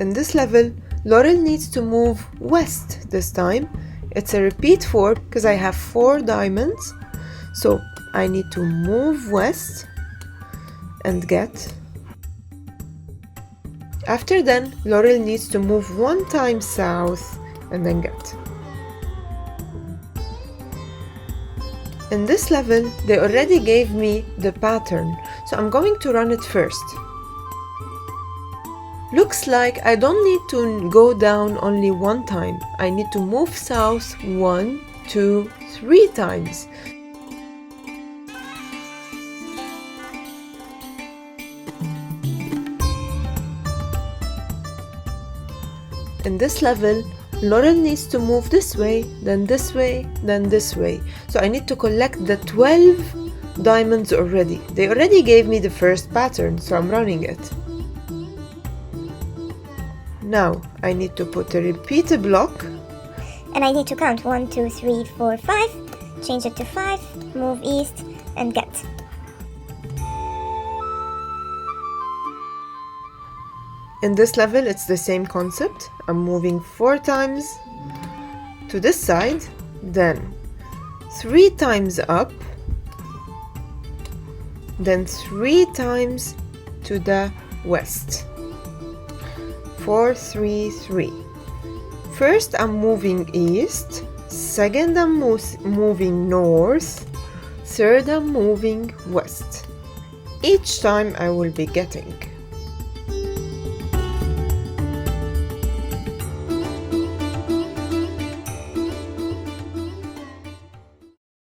In this level, Laurel needs to move west this time. It's a repeat 4 because I have 4 diamonds. So I need to move west and get. After then, Laurel needs to move 1 time south and then get. In this level, they already gave me the pattern, so I'm going to run it first. Looks like I don't need to go down only 1 time. I need to move south 1, 2, 3 times. In this level, Laurel needs to move this way, then this way, then this way. So I need to collect the 12 diamonds already. They already gave me the first pattern, so I'm running it. Now I need to put a repeat block. And I need to count 1, 2, 3, 4, 5. Change it to 5, move east, and get. In this level, it's the same concept. I'm moving 4 times to this side, then 3 times up, then 3 times to the west. 4, 3, 3. First, I'm moving east. Second, I'm moving north. Third, I'm moving west. Each time I will be getting.